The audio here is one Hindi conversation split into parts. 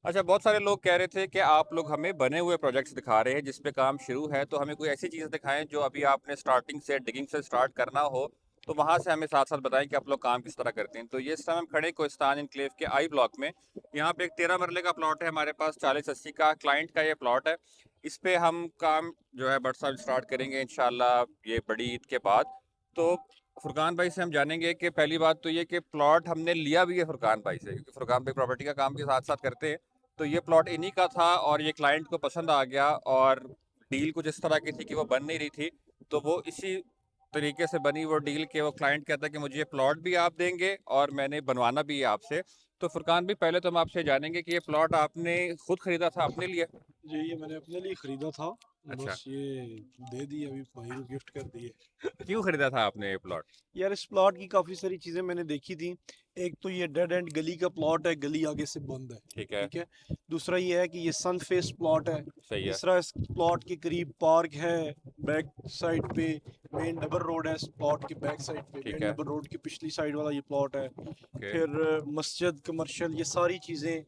अच्छा, बहुत सारे लोग कह रहे थे कि आप लोग हमें बने हुए प्रोजेक्ट्स दिखा रहे हैं जिस पे काम शुरू है, तो हमें कोई ऐसी चीज़ दिखाएं जो अभी आपने स्टार्टिंग से डिगिंग से स्टार्ट करना हो, तो वहाँ से हमें साथ साथ बताएं कि आप लोग काम किस तरह करते हैं। तो ये इस टाइम हम खड़े कोहिस्तान इनक्लेव के आई ब्लॉक में। यहाँ पे एक 13 मरले का प्लॉट है हमारे पास, 40-80 का क्लाइंट का ये प्लॉट है। इस पे हम काम जो है बट साहब स्टार्ट करेंगे इंशाल्लाह ये बड़ी ईद के बाद। तो फुरकान भाई से हम जानेंगे कि पहली बात तो ये कि प्लॉट हमने लिया भी है फुरकान भाई से, क्योंकि फुरकान भाई प्रॉपर्टी का काम के साथ साथ करते हैं। तो ये प्लॉट इन्हीं का था और ये क्लाइंट को पसंद आ गया, और डील कुछ इस तरह की थी कि वो बन नहीं रही थी। तो वो इसी तरीके से बनी वो डील कि वो क्लाइंट कहता है कि मुझे ये प्लॉट भी आप देंगे और मैंने बनवाना भी है आपसे। तो फुरकान भी पहले तो हम आपसे जानेंगे कि ये प्लॉट आपने खुद खरीदा था अपने लिए? जी, ये मैंने अपने लिए खरीदा था। अच्छा। बस ये दे दिए, अभी भाई को गिफ्ट कर दिए। क्यों खरीदा था आपने ये प्लॉट? यार, इस प्लॉट की काफ़ी सारी चीज़ें मैंने देखी थी। एक तो ये डेड एंड गली का प्लॉट है, गली आगे से बंद है। ठीक है। ठीक है। दूसरा ये है कि ये सन फेस प्लॉट है। सही है। तीसरा, इस प्लॉट के करीब पार्क है। बैक साइड पे मेन डबल रोड है। इस प्लॉट के बैक साइड पे ठीक मेन है। डबल रोड की पिछली साइड वाला ये प्लॉट है। ओके। फिर मस्जिद, कमर्शियल, ये सारी चीज़ें,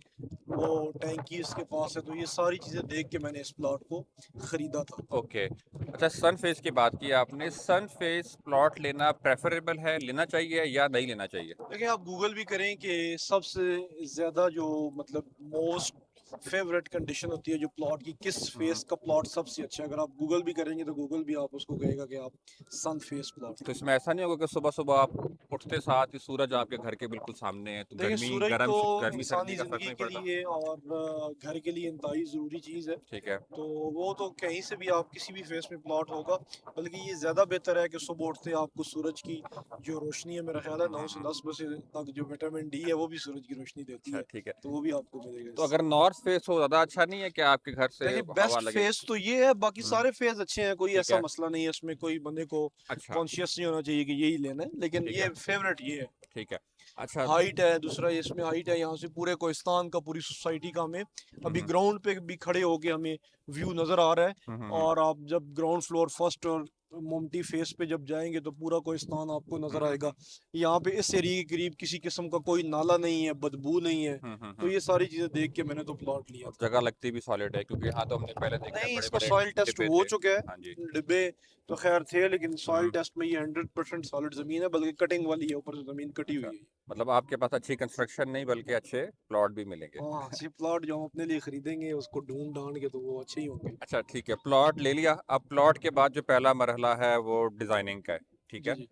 वो टैंकी इसके पास है। तो ये सारी चीज़ें देख के मैंने इस प्लॉट को ख़रीदा था। ओके। अच्छा, सन फेस की बात की आपने, सन फेस प्लॉट लेना प्रेफरेबल है, लेना चाहिए या नहीं लेना चाहिए? देखिए, आप गूगल भी करें कि सबसे ज़्यादा जो मतलब मोस्ट फेवरेट कंडीशन होती है जो प्लॉट की, किस हम्म। फेस का प्लॉट सबसे अच्छा है। अगर आप गूगल भी करेंगे तो गूगल भी आप उसको कहेगा कि आप सन फेस प्लॉट तो लें। इसमें ऐसा नहीं होगा कि सुबह सुबह आप उठते साथ ही सूरज आपके घर के बिल्कुल सामने है, तो देखिए, गर्मी सूरज तो गर्म गर्मी इंसानी सर्दी का फर्क ज़िंदगी नहीं के पड़ता? लिए और घर के लिए इंतहाई ज़रूरी चीज़ है। ठीक है। तो वो तो कहीं से भी आप किसी भी फेस में प्लॉट होगा। बल्कि ये ज़्यादा बेहतर है कि सुबह उठते आपको सूरज की जो रोशनी है, मेरा ख्याल है 9 से 10 बजे तक जो विटामिन डी है वो भी सूरज की रोशनी देती अच्छा, है। ठीक है। तो वो भी आपको मिलेगा तो इससे। अगर नॉर्थ फेस हो ज़्यादा अच्छा नहीं है क्या आपके घर से देखिए, हवा बेस्ट लगे? फेस तो ये है, बाकी हम्म। सारे फेस अच्छे हैं, कोई ठीक ऐसा है। मसला नहीं है इसमें, कोई बंदे को अच्छा। कॉन्शियस नहीं होना चाहिए कि यही लेना है, लेकिन ठीक ये है। फेवरेट ये है। ठीक है। अच्छा। हाइट है दूसरा, ये इसमें हाइट है, यहाँ से पूरे कोहिस्तान का, पूरी सोसाइटी का हमें अभी हम्म। ग्राउंड पे भी खड़े होके हमें व्यू नज़र आ रहा है। हम्म। और आप जब ग्राउंड फ्लोर फर्स्ट और मोमटी फेस पे जब जाएंगे तो पूरा कोहिस्तान आपको नज़र आएगा। यहाँ पे इस एरिया के करीब किसी किस्म का कोई नाला नहीं है, बदबू नहीं है। तो हम्म। ये सारी चीज़ें देख के मैंने तो प्लॉट लिया और था। जगह लगती भी सॉलिड है, क्योंकि यहाँ तो हमने पहले देखे हैं नहीं, बड़े इसका बड़े सॉइल टेस्ट डिब्बे हो थे। चुका हाँ जी। है। डिब्बे तो खैर थे, लेकिन सॉइल हम्म। टेस्ट में ये 100% सॉलिड जमीन है, बल्कि कटिंग वाली है, ऊपर से जमीन कटी अच्छा, हुई है। मतलब आपके पास अच्छी कंस्ट्रक्शन नहीं बल्कि अच्छे प्लॉट भी मिलेंगे। हाँ, अच्छी प्लॉट जो हम अपने लिए खरीदेंगे उसको ढूंढ ढांड के तो वो अच्छे ही होंगे। अच्छा, ठीक है, प्लॉट ले लिया। अब प्लॉट के बाद जो पहला मरहला है वो डिज़ाइनिंग का है। ठीक जी है। जी।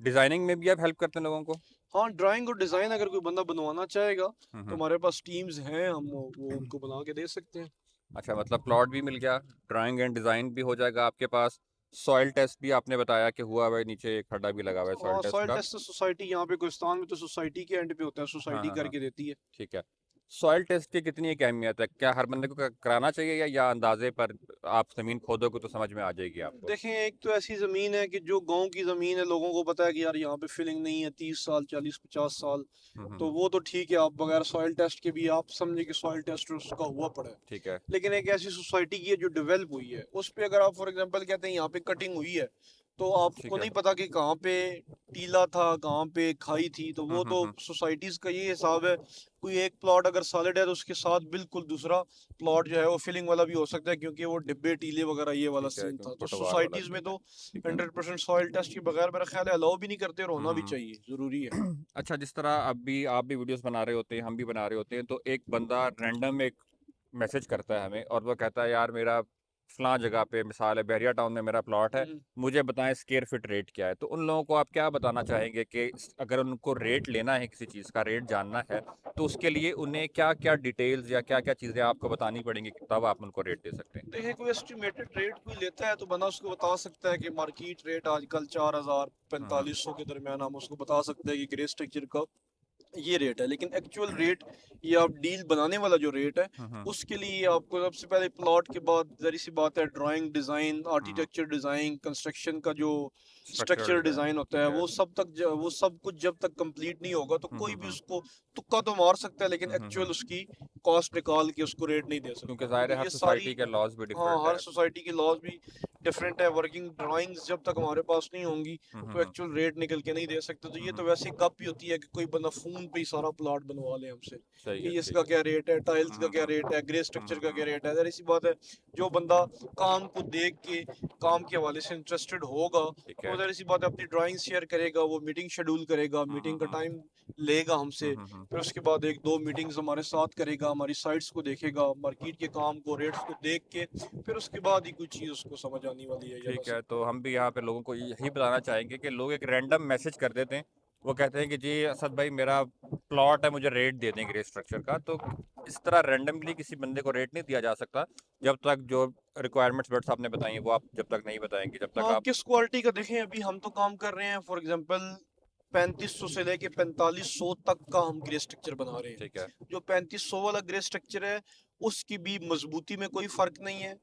डिज़ाइनिंग में भी आप हेल्प करते हैं लोगों को? हाँ, ड्राइंग और डिज़ाइन अगर कोई बंदा बनवाना चाहेगा तो हम्म। हमारे पास टीम्स हैं, हम वो उनको बना के दे सकते हैं। अच्छा, मतलब प्लॉट भी मिल गया, ड्राइंग एंड डिज़ाइन भी हो जाएगा आपके पास। सॉइल टेस्ट भी आपने बताया कि हुआ हुआ है, नीचे एक खड्डा भी लगा हुआ है सॉइल हाँ, टेस्ट सॉइल का। टेस्ट तो सोसाइटी, यहाँ पे कोहिस्तान में तो सोसाइटी के एंड पे होता है, हाँ सोसाइटी हाँ हाँ। करके देती है। ठीक है। सॉइल टेस्ट की कितनी एक अहमियत है? क्या हर बंदे को कराना चाहिए, या अंदाजे पर आप ज़मीन खोदोगे तो समझ में आ जाएगी आपको? देखें, एक तो ऐसी ज़मीन है कि जो गांव की ज़मीन है, लोगों को पता है कि यार यहाँ पे फिलिंग नहीं है 30 साल, 40, 50 साल। तो हम्म। वो तो ठीक है, आप बगैर सॉइल टेस्ट के भी आप समझे कि सॉइल टेस्ट उसका हुआ पड़ा है। ठीक है। लेकिन एक ऐसी सोसाइटी की है जो डेवलप हुई है, उस पे अगर आप फॉर एग्जांपल कहते हैं यहाँ पे कटिंग हुई है, तो ठीक आपको है। नहीं पता कि कहाँ पे टीला था, कहाँ पे खाई थी। तो वो तो हम्म। सोसाइटीज का ये हिसाब है। कोई एक प्लॉट अगर सॉलिड है तो उसके साथ बिल्कुल दूसरा प्लॉट जो है वो फिलिंग वाला भी हो सकता है, क्योंकि वो डिब्बे टीले वगैरह ये वाला ठीक है, सीन क्योंकि था। तो फुटवार वाला सोसाइटीज में सीन है। तो ठीक है। 100% सॉइल टेस्ट के बगैर मेरा ख्याल है अलाउ भी नहीं करते, और होना भी हम्म। चाहिए, जरूरी है। अच्छा, जिस तरह अभी आप भी वीडियोस बना रहे होते हैं, हम भी बना रहे होते हैं, तो एक बंदा रैंडम एक मैसेज करता है हमें और वो कहता है यार मेरा फलां जगह पे, मिसाल है बैरिया टाउन में मेरा प्लॉट है, हम्म। मुझे बताएं स्क्वायर फीट रेट क्या है। तो उन लोगों को आप क्या बताना चाहेंगे कि अगर उनको रेट लेना है, किसी चीज़ का रेट जानना है, तो उसके लिए उन्हें क्या क्या डिटेल्स या क्या क्या चीज़ें आपको बतानी पड़ेंगी कि तब आप उनको रेट दे सकते हैं? देखिए, कोई एस्टिमेटेड रेट कोई लेता है तो बंदा उसको बता सकता है कि मार्केट रेट आजकल 4,000 हम्म। 4500 के दरमियान, हम उसको बता सकते हैं कि ग्रे स्ट्रक्चर का ये रेट है। लेकिन एक्चुअल रेट, ये आप डील बनाने वाला जो रेट है, हम्म। उसके लिए आपको सबसे पहले प्लॉट के बाद जरी सी बात है ड्राइंग, डिज़ाइन, हम्म। आर्किटेक्चर, डिज़ाइन, कंस्ट्रक्शन का जो स्ट्रक्चर डिजाइन होता है, वो सब कुछ जब तक कंप्लीट नहीं होगा तो कोई भी उसको तुक्का तो मार सकता है, लेकिन एक्चुअल उसकी कॉस्ट निकाल के उसको रेट नहीं दे क्योंकि सकता। ज़ाहिर तो है हर ये सारी, सोसाइटी के लॉज भी हाँ, डिफरेंट हर है। सोसाइटी की लॉज भी डिफरेंट है। वर्किंग ड्राइंग्स जब तक हमारे पास नहीं होंगी तो एक्चुअल रेट निकल के नहीं दे सकते। तो ये तो वैसे गप ही होती है कि कोई बंदा फोन पे ही सारा प्लॉट बनवा ले हमसे सही कि है, इसका ठीक है। क्या रेट है, टाइल्स का क्या रेट है, ग्रे स्ट्रक्चर का क्या रेट है। जरा इसी बात है, जो बंदा काम को देख के काम के हवाले से इंटरेस्टेड होगा ठीक तो है। उधर इसी बात है, अपनी ड्राइंग शेयर करेगा, वो मीटिंग शेड्यूल करेगा, मीटिंग का टाइम लेगा हमसे, फिर उसके बाद एक दो मीटिंग्स हमारे साथ करेगा, हमारी साइट्स को देखेगा, मार्केट के काम को, रेट्स को देख के फिर उसके बाद ही कोई चीज़ उसको समझ आने वाली है। या ठीक बस है, तो हम भी यहाँ पे लोगों को यही बताना चाहेंगे कि लोग एक रैंडम मैसेज कर देते हैं। वो कहते हैं कि जी असद भाई मेरा प्लॉट है, मुझे रेट दे दें ग्रे स्ट्रक्चर का। तो इस तरह रैंडमली किसी बंदे को रेट नहीं दिया जा सकता जब तक जो रिक्वायरमेंट्स बट आपने बताई हैं वो आप जब तक नहीं बताएंगे, जब तक हाँ, आप। किस क्वालिटी का देखें, अभी हम तो काम कर रहे हैं फॉर एग्जांपल 3500 से लेके 4500 तक का हम ग्रे स्ट्रक्चर बना रहे ठीक है। हैं। जो 3500 वाला ग्रे स्ट्रक्चर है उसकी भी मजबूती में कोई फर्क नहीं है।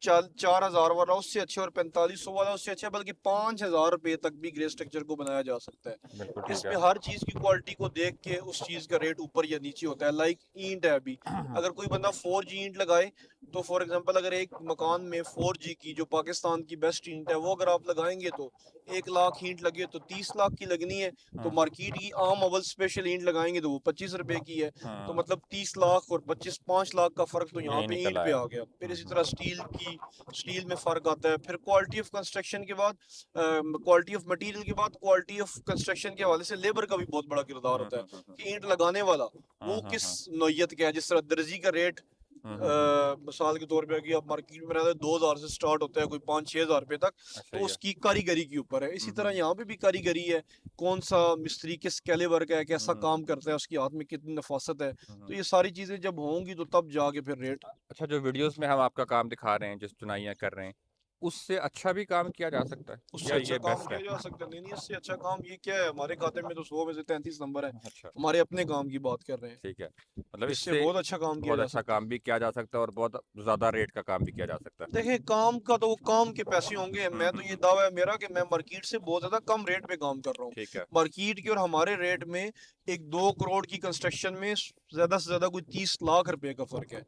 4,000 वाला उससे अच्छे और 4500 वाला उससे अच्छा, बल्कि 5,000 रुपए तक भी ग्रे स्ट्रक्चर को बनाया जा सकता है। बिल्कुल ठीक इसमें है। हर चीज की क्वालिटी को देख के उस चीज का रेट ऊपर या नीचे होता है। लाइक ईंट है, अभी अगर कोई बंदा 4G ईंट लगाए तो फॉर एग्जांपल अगर एक मकान में 4G की जो पाकिस्तान की बेस्ट ईंट है वो अगर आप लगाएंगे तो 1 लाख ईंट लगे तो 30 लाख की लगनी है। तो मार्केट की आम अवल स्पेशल ईंट लगाएंगे तो वो 25 रुपए की है। तो मतलब 30 लाख और 5 लाख का फर्क तो यहाँ यही पे निकल ईंट पे आया। आ गया। फिर इसी तरह स्टील में फर्क आता है। फिर क्वालिटी ऑफ कंस्ट्रक्शन के बाद, क्वालिटी ऑफ मटेरियल के बाद क्वालिटी ऑफ कंस्ट्रक्शन के हवाले से लेबर का भी बहुत बड़ा किरदार होता है कि ईंट लगाने वाला वो किस नौयत का है। जिस तरह दर्जी का रेट मिसाल के तौर पे कि आप मार्केट में रहते हैं 2,000 से स्टार्ट होता है, कोई 5-6 हज़ार रुपए तक, तो सही है। उसकी कारीगरी के ऊपर है। इसी तरह यहाँ पे भी कारीगरी है, कौन सा मिस्त्री किस कैलिबर का है, कैसा काम करता है, उसकी हाथ में कितनी नफासत है। तो ये सारी चीजें जब होंगी तो तब जाके फिर रेट। अच्छा, जो वीडियोस में हम आपका काम दिखा रहे हैं, जिस चुनाइयाँ कर रहे हैं, उससे अच्छा भी काम किया जा सकता है उससे या अच्छा ये काम बेस्ट किया है? जा सकता है। नहीं नहीं, इससे अच्छा काम ये क्या है, हमारे खाते में तो 100 में से 33 नंबर है। अच्छा, हमारे अपने काम की बात कर रहे हैं, ठीक है। मतलब इससे इससे बहुत अच्छा काम किया बहुत जा अच्छा सकता है। काम भी किया जा सकता है और बहुत ज़्यादा रेट का काम भी किया जा सकता है। देखें, काम का तो वो काम के पैसे होंगे। मैं तो ये दावा है मेरा कि मैं मार्केट से बहुत ज्यादा कम रेट पे काम कर रहा हूँ। ठीक है। मार्केट के और हमारे रेट में एक 2 करोड़ की कंस्ट्रक्शन में ज्यादा से ज्यादा कोई 30 लाख रुपए का फर्क है।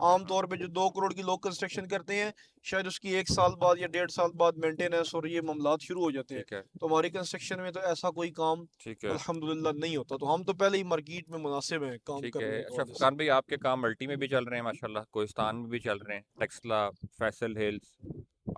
आमतौर पे जो 2 करोड़ की लोग कंस्ट्रक्शन करते हैं, शायद उसकी 1 साल बाद या 1.5 साल बाद मेंटेनेंस और ये मामलात शुरू हो जाते हैं। ठीक है। तो हमारी कंस्ट्रक्शन में तो ऐसा कोई काम ठीक है। अल्हम्दुलिल्लाह नहीं होता। तो हम तो पहले ही मार्केट में मुनासिब हैं काम ठीक है। करने के अच्छा हवाले से। फुरकान भाई, आपके काम मल्टी में भी चल रहे हैं माशाल्लाह, कोहिस्तान में भी चल रहे हैं, टेक्सला, फैसल हिल्स,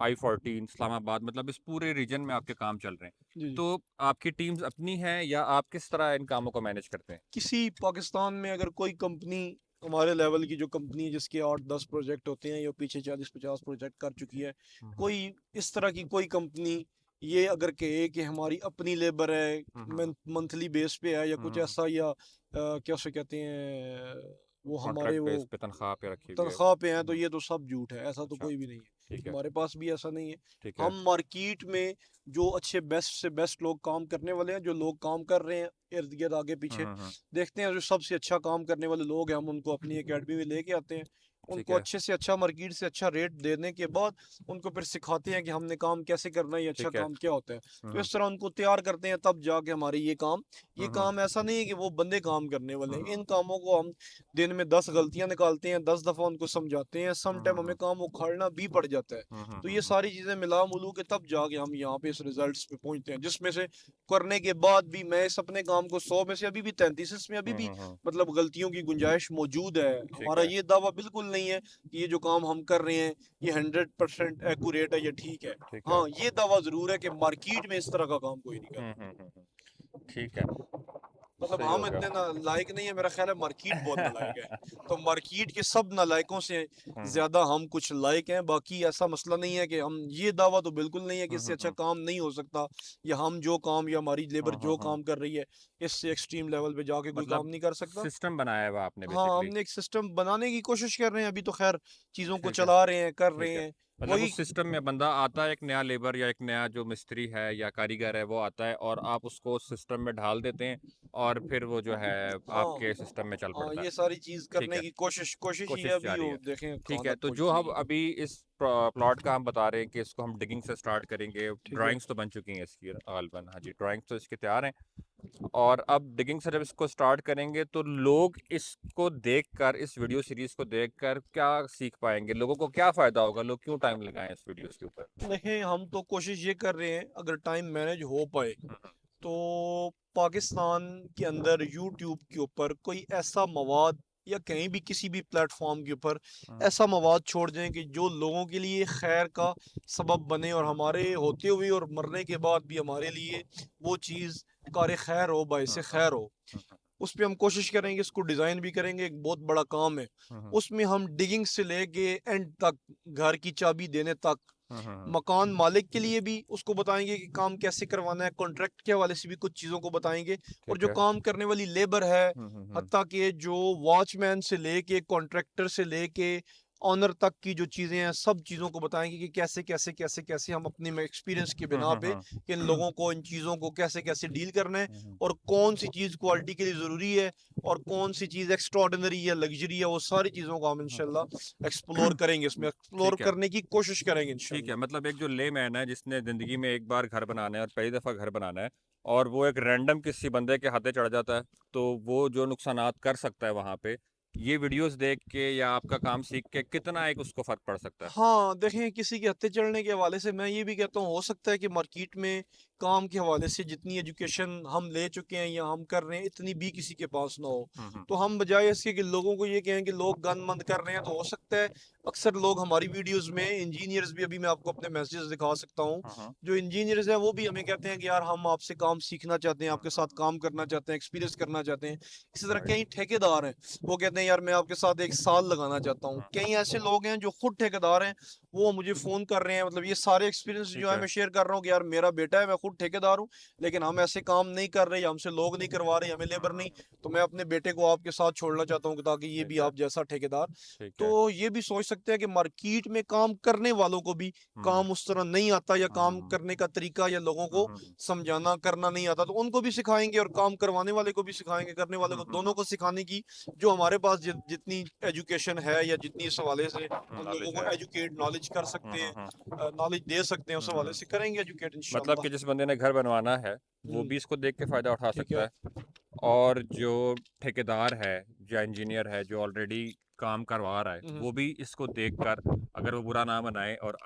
I-14, इस्लामाबाद, मतलब इस पूरे रीजन में आपके काम चल रहे हैं। जी जी। तो आपकी टीम्स अपनी हैं या आप किस तरह इन कामों को मैनेज करते हैं? किसी पाकिस्तान में अगर कोई कंपनी हमारे लेवल की जो कंपनी है जिसके 8-10 प्रोजेक्ट होते हैं या पीछे 40-50 प्रोजेक्ट कर चुकी है, कोई इस तरह की कोई कंपनी ये अगर कहे कि हमारी अपनी लेबर है, मंथली बेस पे है या कुछ ऐसा, या क्या उसे कहते हैं, वो हमारे कॉन्ट्रैक्ट वो बेस पे तनख्वाह पे रखी हुई है। तनख्वाह पे हैं, तो ये तो सब झूठ है। ऐसा तो अच्छा, कोई भी नहीं है, ठीक है। हमारे पास भी ऐसा नहीं है। ठीक है। हम मार्केट में जो अच्छे बेस्ट से बेस्ट लोग काम करने वाले हैं, जो लोग काम कर रहे हैं इर्द गिर्द आगे पीछे, देखते हैं जो सबसे अच्छा काम करने वाले लोग हैं, हम उनको अपनी एकेडमी में लेके आते हैं। ठीक उनको है। अच्छे से अच्छा मार्केट से अच्छा रेट देने के बाद उनको फिर सिखाते हैं कि हमने काम कैसे करना है, ये अच्छा ठीक है। काम क्या होता है। तो इस तरह उनको तैयार करते हैं, तब जाके हमारे ये काम ऐसा नहीं है कि वो बंदे काम करने वाले हैं। इन कामों को हम दिन में 10 गलतियां निकालते हैं, 10 दफा उनको समझाते हैं, सम टाइम हमें काम उखाड़ना भी पड़ जाता है। तो ये सारी चीजें मिला मुलू के तब जाके हम यहाँ पे इस रिजल्ट्स पे पहुंचते हैं, जिसमें से करने के बाद भी मैं इस अपने काम को 100 में से अभी भी 33 इसमें अभी भी मतलब गलतियों की गुंजाइश मौजूद है। ठीक हमारा है। ये दावा बिल्कुल नहीं है कि ये जो काम हम कर रहे हैं ये 100% एक्यूरेट है, ये ठीक है। ठीक है। हाँ, ये दावा जरूर है कि मार्केट में इस तरह का काम कोई नहीं करता। ठीक है। मतलब सही हो हम गया। इतने नालायक नहीं है, मेरा ख्याल है मार्केट बहुत नालायक है। तो मार्केट के सब नालायकों से ज्यादा हम कुछ लायक हैं। बाकी ऐसा मसला नहीं है कि हम, ये दावा तो बिल्कुल नहीं है कि इससे अच्छा काम नहीं हो सकता, या हम जो काम या हमारी लेबर जो काम कर रही है इससे एक्सट्रीम लेवल पे जाके कोई काम मतलब नहीं कर सकता। सिस्टम बनाया हुआ आपने हाँ, बेसिकली। हमने एक सिस्टम बनाने की कोशिश कर रहे हैं, अभी तो खैर चीज़ों को ठीक है। चला रहे हैं, कर रहे ठीक है। हैं। मतलब वही उस सिस्टम में बंदा आता है, एक नया लेबर या एक नया जो मिस्त्री है या कारीगर है वो आता है और आप उसको सिस्टम में ढाल देते हैं और फिर वो जो है हाँ आपके सिस्टम में चल हाँ, पड़ता है। ये सारी चीज ठीक करने है, की कोशिश ही है कोशिश अभी, जारी वो है। देखें ठीक कहाँ है, तक तो जो पहुंचती हम है। अभी इस प्लॉट का हम बता रहे हैं कि इसको हम डिगिंग से स्टार्ट करेंगे, ठीक है। ड्राइंग्स तो बन चुकी हैं इसकी गालबन, हाँ जी, ड्राइंग्स तो इसके तैयार हैं। और अब डिगिंग से जब इसको स्टार्ट करेंगे तो लोग इसको देखकर, इस वीडियो सीरीज को देखकर क्या सीख पाएंगे, लोगों को क्या फायदा होगा, लोग क्यों टाइम लगाएं इस वीडियोस के ऊपर? देखें, हम तो कोशिश ये कर रहे हैं अगर टाइम मैनेज हो पाए हम्म, तो पाकिस्तान के अंदर यूट्यूब के ऊपर कोई ऐसा मवाद या कहीं भी किसी भी प्लेटफॉर्म के ऊपर हम्म, ऐसा मवाद छोड़ दें कि जो लोगों के लिए खैर का सबब बने और हमारे होते हुए और मरने के बाद भी हमारे लिए वो चीज़ कार खैर हो, बाइस हम्म, खैर हो। हम्म, उस पे हम कोशिश करेंगे, इसको डिज़ाइन भी करेंगे, एक बहुत बड़ा काम है। हम्म, उसमें हम डिगिंग से लेके एंड तक, घर की चाबी देने तक, हम्म, मकान मालिक के लिए भी उसको बताएंगे कि काम कैसे करवाना है, कॉन्ट्रैक्ट के हवाले से भी कुछ चीज़ों को बताएंगे। और ठीक जो है। काम करने वाली लेबर है, हम्म। हत्ता कि जो वॉचमैन से लेके कॉन्ट्रैक्टर से लेके ऑनर तक की जो चीज़ें हैं, सब चीज़ों को बताएंगे कि कैसे कैसे कैसे कैसे हम अपने एक्सपीरियंस की हम्म, बिना हम्म, पे हम्म, इन लोगों को, इन चीज़ों को कैसे कैसे डील करना है, हम्म, और कौन सी चीज़ क्वालिटी के लिए ज़रूरी है और कौन सी चीज़ एक्स्ट्रॉर्डिनरी है, लग्जरी है, वो सारी चीज़ों को हम इंशाल्लाह एक्सप्लोर करेंगे, इसमें एक्सप्लोर ठीक है। करने की कोशिश करेंगे ठीक है, इंशाल्लाह। मतलब एक जो लेमैन है जिसने ज़िंदगी में एक बार घर बनाना है और पहली दफ़ा घर बनाना है और वो एक रैंडम किसी बंदे के हाथे चढ़ जाता है, तो वो जो नुकसानात कर सकता है वहाँ पे, ये वीडियोस देख के या आपका काम सीख के कितना एक उसको फ़र्क पड़ सकता है? हाँ, देखें, किसी के हत्थे चढ़ने के हवाले से मैं ये भी कहता हूँ, हो सकता है कि मार्केट में काम के हवाले से जितनी एजुकेशन हम ले चुके हैं या हम कर रहे हैं, इतनी भी किसी के पास ना हो। हम्म, तो हम बजाय इसके कि लोगों को ये कहें कि लोग गन बंद कर रहे हैं, तो हो सकता है अक्सर लोग हमारी वीडियोस में इंजीनियर्स भी, अभी मैं आपको अपने मैसेजेस दिखा सकता हूँ, हम्म, जो इंजीनियर्स हैं वो भी हमें कहते हैं कि यार हम आपसे काम सीखना चाहते हैं, आपके साथ काम करना चाहते हैं, एक्सपीरियंस करना चाहते हैं। इसी तरह राइट। कई ठेकेदार हैं, वो कहते हैं यार मैं आपके साथ 1 साल लगाना चाहता हूँ। कई ऐसे लोग हैं जो खुद ठेकेदार हैं, वो मुझे फ़ोन कर रहे हैं, मतलब ये सारे एक्सपीरियंस जो ठीक है है। मैं शेयर कर रहा हूँ कि यार मेरा बेटा है, मैं खुद ठेकेदार हूँ, लेकिन हम ऐसे काम नहीं कर रहे, या हमसे लोग नहीं करवा रहे, हमें लेबर नहीं, तो मैं अपने बेटे को आपके साथ छोड़ना चाहता हूँ ताकि ये भी ठीक है। आप जैसा ठेकेदार। ठीक तो है। ये भी सोच सकते हैं कि मार्केट में काम करने वालों को भी हम्म, काम उस तरह नहीं आता, या काम हम्म, करने का तरीका या लोगों को हम्म, समझाना करना नहीं आता, तो उनको भी सिखाएंगे और काम करवाने वाले को भी सिखाएंगे, करने वाले को, हम्म, दोनों को सिखाने की जो हमारे पास जितनी एजुकेशन है या जितनी इस हवाले से हम लोगों नॉलेज को है। एजुकेट नॉलेज कर सकते हैं, हम्म। नॉलेज दे सकते हैं, उस हवाले हम्म। से करेंगे एजुकेट मतलब इंशाल्लाह। कि जिस बंदे ने घर बनवाना है वो हम्म, भी इसको देख के फ़ायदा उठा ठीक सकता है। है, और जो ठेकेदार है या इंजीनियर है जो ऑलरेडी काम करवा रहा है हम्म, वो भी इसको देखकर, अगर वो बुरा ना बनाए और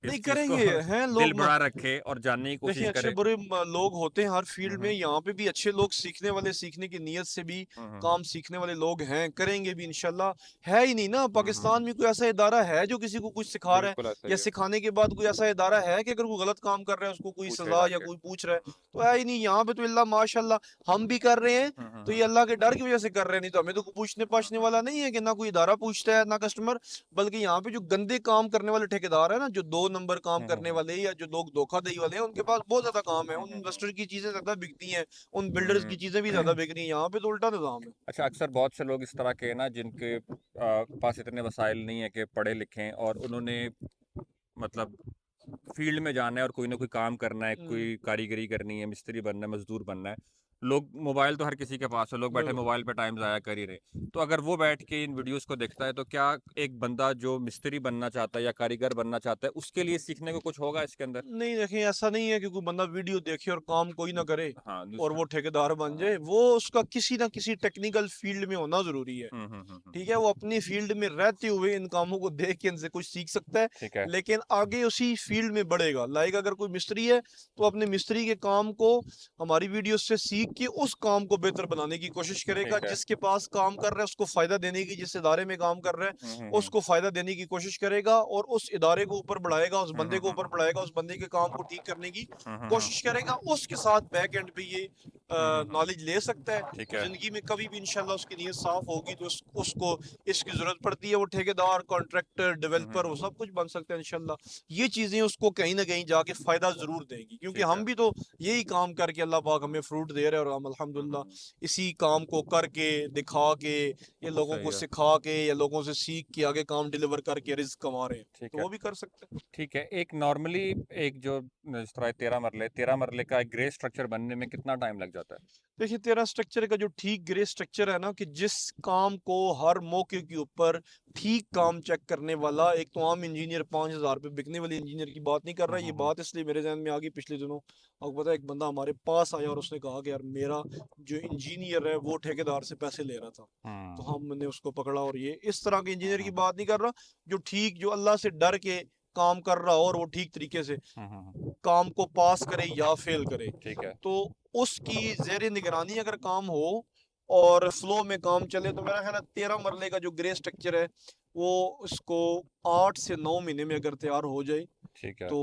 नहीं इस चीज़ को करेंगे, हैं दिल लोग। बड़ा रखे और जानने की देखिए, कोशिश अच्छे करे। बुरे लोग होते हैं हर फील्ड में, हम्म, यहाँ पे भी अच्छे लोग सीखने वाले, सीखने की नीयत से भी हम्म, काम सीखने वाले लोग हैं, करेंगे भी इंशाल्लाह। है ही नहीं ना, हम्म, पाकिस्तान में कोई ऐसा इदारा है जो किसी को कुछ सिखा रहा है, बिल्कुल ऐसा या ही है। सिखाने के बाद कोई ऐसा इदारा है कि अगर कोई गलत काम कर रहा है उसको कोई पूछे सजा या जाके। कोई पूछ रहा है? तो है ही नहीं यहाँ पे, तो अल्लाह माशाल्लाह हम भी कर रहे हैं, हम्म, तो ये अल्लाह के डर की वजह से कर रहे हैं, नहीं तो हमें तो कोई पूछने पाछने हम्म, वाला नहीं है, कि ना कोई इदारा पूछता है ना कस्टमर। बल्कि यहाँ पे जो गंदे काम करने वाले ठेकेदार है ना, जो 2 नंबर काम करने वाले या जो लोग धोखाधड़ी वाले हैं, उनके पास बहुत ज्यादा काम है, उन इन्वेस्टर की चीजें ज्यादा बिकती हैं, उन बिल्डर्स की चीजें भी ज्यादा हम्म। बिक रही हैं, यहाँ पे तो उल्टा निजाम है। अच्छा, अक्सर बहुत से लोग इस तरह के ना जिनके पास इतने वसाइल नहीं है कि पढ़े लिखें और उन्होंने मतलब फील्ड में जाना है और कोई ना कोई काम करना है, हम्म, कोई कारीगरी करनी है, मिस्त्री बनना है, मजदूर बनना है, लोग मोबाइल तो हर किसी के पास है, लोग बैठे बिल्कुल। मोबाइल पे टाइम ज़ाया कर ही रहे, तो अगर वो बैठ के इन वीडियोस को देखता है तो क्या एक बंदा जो मिस्त्री बनना चाहता है या कारीगर बनना चाहता है उसके लिए सीखने को कुछ होगा इसके अंदर? नहीं, देखिए, ऐसा नहीं है कि कोई बंदा वीडियो देखे और काम कोई ना करे हाँ, और दूसरा। वो ठेकेदार बन जाए, वो उसका किसी ना किसी टेक्निकल फील्ड में होना जरूरी है। ठीक है, वो अपनी फील्ड में रहते हुए इन कामों को देख के इनसे कुछ सीख सकता है, ठीक है। लेकिन आगे उसी फील्ड में बढ़ेगा। लाइक अगर कोई मिस्त्री है तो अपने मिस्त्री के काम को हमारी वीडियो से सीख के उस काम को बेहतर बनाने की कोशिश करेगा, ठीक है। जिसके पास काम कर रहा है उसको फायदा देने की, जिस इदारे में काम कर रहा है हम्म, उसको फायदा देने की कोशिश करेगा, और उस इदारे को ऊपर बढ़ाएगा, उस बंदे को ऊपर हम्म, बढ़ाएगा, उस बंदे के काम को ठीक करने की हम्म, कोशिश करेगा, उसके साथ बैक एंड पे ये हम्म, नॉलेज ले सकता है। ठीक तो है। जिंदगी में कभी भी इंशाल्लाह उसकी नीयत साफ होगी तो उसको इसकी जरूरत पड़ती है, वो ठेकेदार, कॉन्ट्रैक्टर, डेवलपर, वो सब कुछ बन सकता है इंशाल्लाह। ये चीजें उसको कहीं ना कहीं जाके फायदा जरूर देंगी, क्योंकि ठीक है। हम भी तो यही काम करके अल्लाह पाक हमें फ्रूट दे रहा है, है, और हम अल्हम्दुलिल्लाह हम्म, इसी काम को करके दिखा के या लोगों सही को है। सिखा के या लोगों से सीख के आगे काम डिलीवर करके रिस्क कमा रहे हैं, ठीक तो है। वो भी कर सकते हैं। ठीक है, एक नॉर्मली एक जो जिस तरह 13 मरले का एक ग्रे स्ट्रक्चर बनने में कितना टाइम लग जाता है? देखिए, तेरा स्ट्रक्चर का जो ठीक ग्रे स्ट्रक्चर है ना, कि जिस काम को हर मौके के ऊपर ठीक काम चेक करने वाला, एक तो आम इंजीनियर 5,000 रुपये बिकने वाले इंजीनियर की बात नहीं कर रहा। ये बात इसलिए मेरे जहन में आ गई पिछले दिनों, आपको पता है, एक बंदा हमारे पास आया और उसने कहा कि यार मेरा जो इंजीनियर है वो ठेकेदार से पैसे ले रहा था। तो हम्म हमने उसको पकड़ा, और ये इस तरह के इंजीनियर की हम्म बात नहीं कर रहा, जो ठीक, जो अल्लाह से डर के काम कर रहा हो और वो ठीक तरीके से काम को पास करे या फेल करे, ठीक है। तो उसकी ज़ेर निगरानी अगर काम हो और फ्लो में काम चले, तो मेरा ख्याल है 13 मरले का जो ग्रे स्ट्रक्चर है वो उसको 8 से 9 महीने में अगर तैयार हो जाए, ठीक है। तो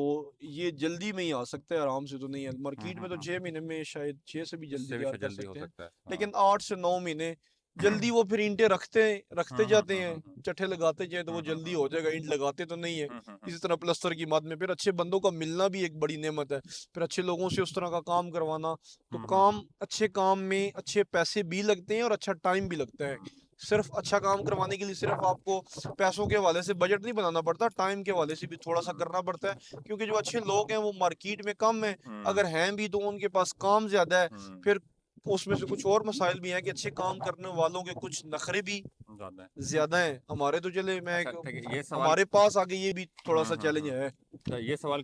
ये जल्दी में ही आ सकता है, आराम से तो नहीं है। मार्केट में तो हम्म। 6 महीने में, शायद 6 से भी जल्दी इससे भी तैयार कर जल्दी हो सकते हैं, सकता है, हाँ। लेकिन 8 से 9 महीने जल्दी वो फिर ईंटें रखते रखते जाते हैं, चट्टे लगाते जाए तो वो जल्दी हो जाएगा, ईंट लगाते तो नहीं है। इसी तरह प्लस्तर की बात में फिर अच्छे बंदों का मिलना भी एक बड़ी नेमत है, फिर अच्छे लोगों से उस तरह का काम करवाना, तो काम, अच्छे काम में अच्छे पैसे भी लगते हैं और अच्छा टाइम भी लगता है। सिर्फ अच्छा काम करवाने के लिए सिर्फ आपको पैसों के हवाले से बजट नहीं बनाना पड़ता, टाइम के हवाले से भी थोड़ा सा करना पड़ता है, क्योंकि जो अच्छे लोग हैं वो मार्केट में कम है, अगर हैं भी तो उनके पास काम ज्यादा है। फिर उसमें से कुछ और मसाइल भी हैं कि अच्छे काम करने वालों के कुछ नखरे भी ज़्यादा है। ज्यादा हैं। हमारे तो चले, मैं अच्छा, ठीक है, ये सवाल। हमारे पास आके ये भी थोड़ा सा चैलेंज हम्म। है। तो ये सवाल